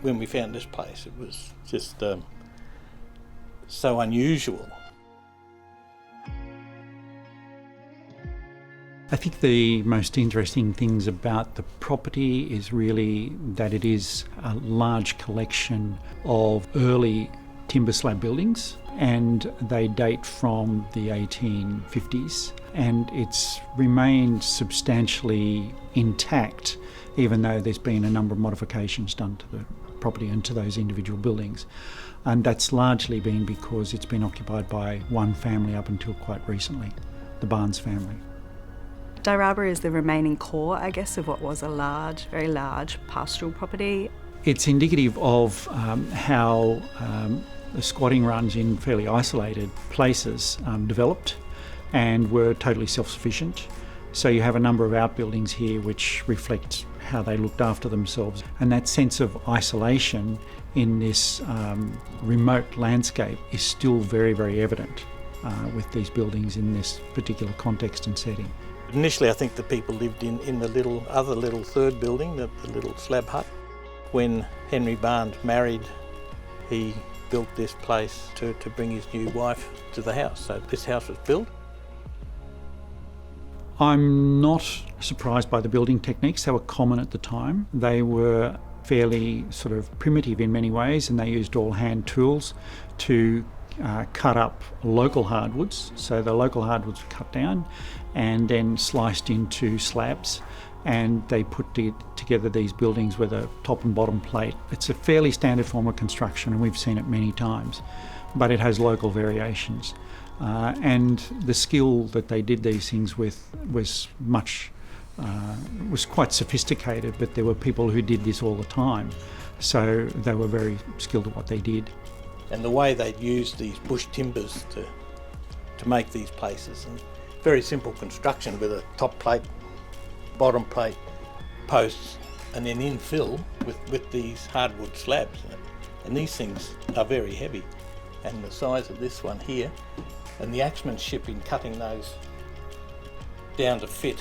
when we found this place, it was just so unusual. I think the most interesting things about the property is really that it is a large collection of early timber slab buildings, and they date from the 1850s, and it's remained substantially intact, even though there's been a number of modifications done to the property and to those individual buildings. And that's largely been because it's been occupied by one family up until quite recently, the Barnes family. Dyraaba is the remaining core, I guess, of what was a very large pastoral property. It's indicative of how the squatting runs in fairly isolated places developed and were totally self-sufficient. So you have a number of outbuildings here which reflect how they looked after themselves. And that sense of isolation in this remote landscape is still very, very evident with these buildings in this particular context and setting. Initially, I think the people lived in the other little third building, the little slab hut. When Henry Barnes married, he built this place to bring his new wife to the house. So this house was built. I'm not surprised by the building techniques. They were common at the time. They were fairly sort of primitive in many ways, and they used all hand tools to cut up local hardwoods. So the local hardwoods were cut down and then sliced into slabs, and they put together these buildings with a top and bottom plate. It's a fairly standard form of construction, and we've seen it many times, but it has local variations. And the skill that they did these things with was quite sophisticated, but there were people who did this all the time, so they were very skilled at what they did. And the way they'd used these bush timbers to make these places, and very simple construction with a top plate, bottom plate, posts, and then infill with these hardwood slabs. And these things are very heavy, and the size of this one here, and the axemanship in cutting those down to fit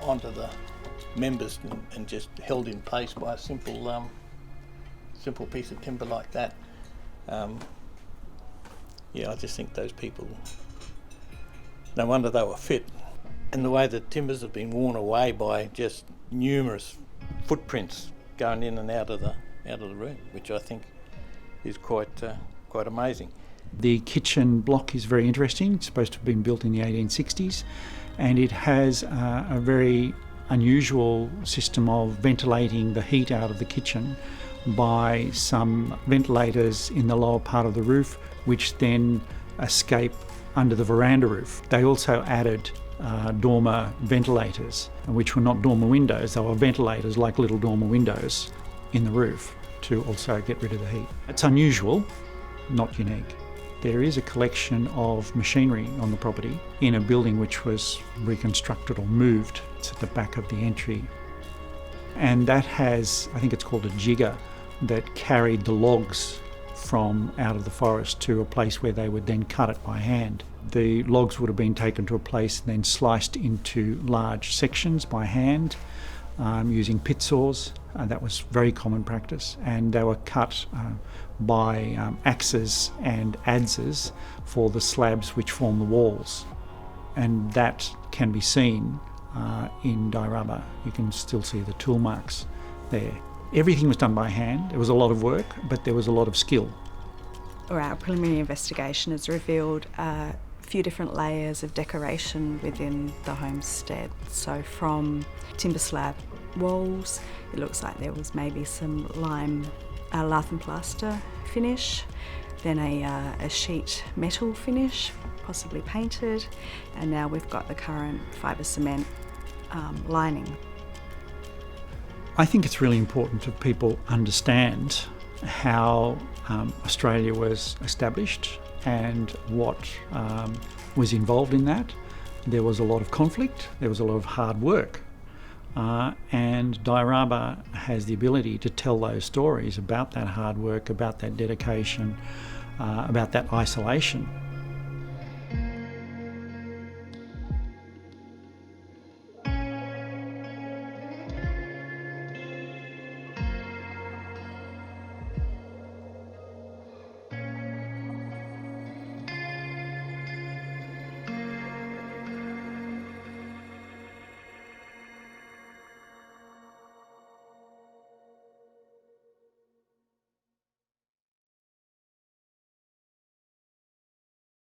onto the members and just held in place by a simple piece of timber like that. I just think those people, no wonder they were fit. And the way the timbers have been worn away by just numerous footprints going in and out of the room, which I think is quite amazing. The kitchen block is very interesting. It's supposed to have been built in the 1860s, and it has a very unusual system of ventilating the heat out of the kitchen by some ventilators in the lower part of the roof, which then escape under the veranda roof. They also added dormer ventilators, which were not dormer windows, they were ventilators like little dormer windows in the roof to also get rid of the heat. It's unusual, not unique. There is a collection of machinery on the property in a building which was reconstructed or moved. It's at the back of the entry. And that has, I think it's called a jigger, that carried the logs from out of the forest to a place where they would then cut it by hand. The logs would have been taken to a place and then sliced into large sections by hand using pit saws. That was very common practice, and they were cut by axes and adzes for the slabs which form the walls. And that can be seen in Dyraaba. You can still see the tool marks there. Everything was done by hand. It was a lot of work, but there was a lot of skill. Our preliminary investigation has revealed a few different layers of decoration within the homestead. So from timber slab walls, it looks like there was maybe some lime lath and plaster finish, then a sheet metal finish, possibly painted, and now we've got the current fibre cement lining. I think it's really important that people understand how Australia was established and what was involved in that. There was a lot of conflict, there was a lot of hard work, and Dyraaba has the ability to tell those stories about that hard work, about that dedication, about that isolation.